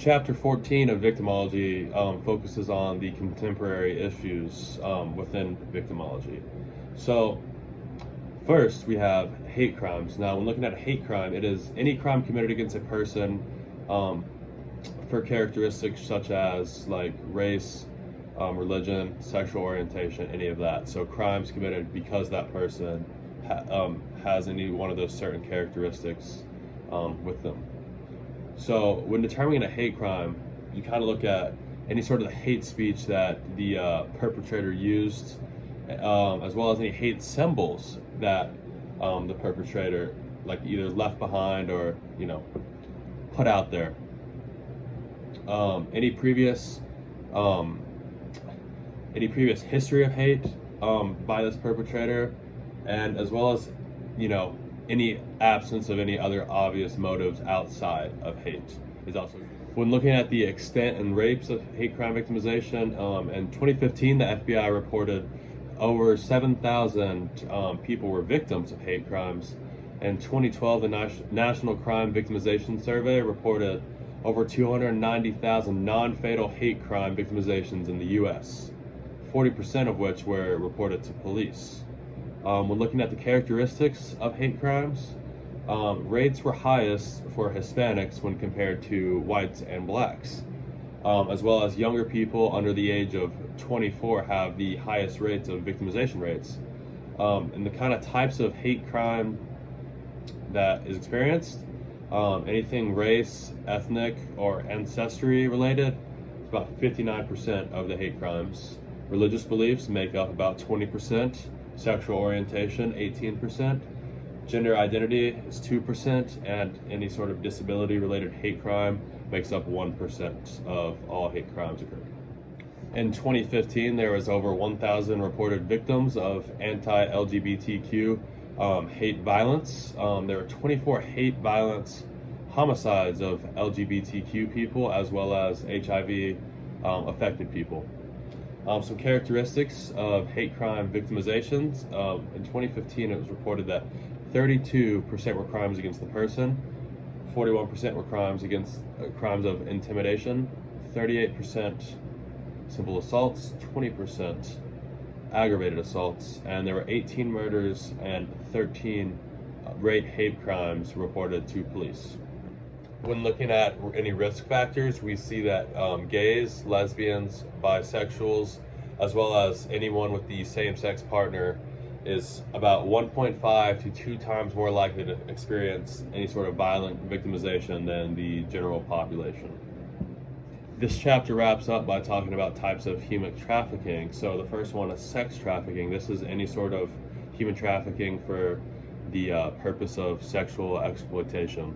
Chapter 14 of Victimology focuses on the contemporary issues within victimology. So, first we have hate crimes. Now, when looking at a hate crime, it is any crime committed against a person for characteristics such as like race, religion, sexual orientation, any of that. So, crimes committed because that person has any one of those certain characteristics with them. So when determining a hate crime, you kind of look at any sort of hate speech that the perpetrator used, as well as any hate symbols that the perpetrator like either left behind or put out there. Any previous history of hate by this perpetrator, and as well as any absence of any other obvious motives outside of hate is also. When looking at the extent and rates of hate crime victimization, in 2015 the FBI reported over 7,000 people were victims of hate crimes. In 2012 the National Crime Victimization Survey reported over 290,000 non-fatal hate crime victimizations in the US, 40% of which were reported to police. When looking at the characteristics of hate crimes, rates were highest for Hispanics when compared to whites and blacks, as well as younger people under the age of 24 have the highest rates of victimization rates. And the kind of types of hate crime that is experienced, anything race, ethnic, or ancestry related, it's about 59% of the hate crimes. Religious beliefs make up about 20%. Sexual orientation, 18%. Gender identity is 2%, and any sort of disability-related hate crime makes up 1% of all hate crimes occurred. In 2015, there was over 1,000 reported victims of anti-LGBTQ hate violence. There were 24 hate violence homicides of LGBTQ people, as well as HIV affected people. Some characteristics of hate crime victimizations. In 2015, it was reported that 32% were crimes against the person, 41% were crimes of intimidation, 38% simple assaults, 20% aggravated assaults, and there were 18 murders and 13 rape hate crimes reported to police. When looking at any risk factors, we see that gays, lesbians, bisexuals, as well as anyone with the same-sex partner is about 1.5 to 2 times more likely to experience any sort of violent victimization than the general population. This chapter wraps up by talking about types of human trafficking. So the first one is sex trafficking. This is any sort of human trafficking for the purpose of sexual exploitation.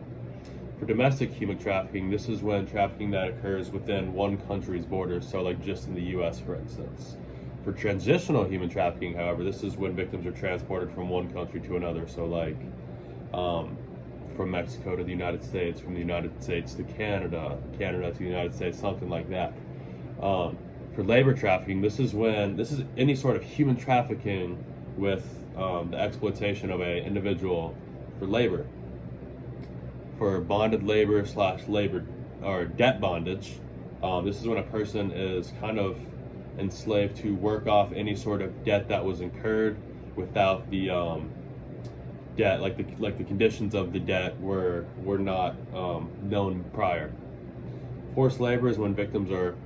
For domestic human trafficking, this is when trafficking that occurs within one country's borders, so like just in the US, for instance. For transitional human trafficking, however, this is when victims are transported from one country to another, so like from Mexico to the United States, from the United States to Canada, Canada to the United States, something like that. For labor trafficking, this is any sort of human trafficking with the exploitation of an individual for labor. For bonded labor / labor or debt bondage, this is when a person is kind of enslaved to work off any sort of debt that was incurred without the debt, like the conditions of the debt were not known prior. Forced labor is when victims are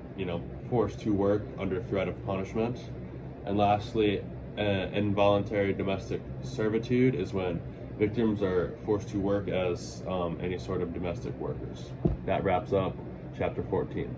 forced to work under threat of punishment. And lastly, involuntary domestic servitude is when victims are forced to work as any sort of domestic workers. That wraps up chapter 14.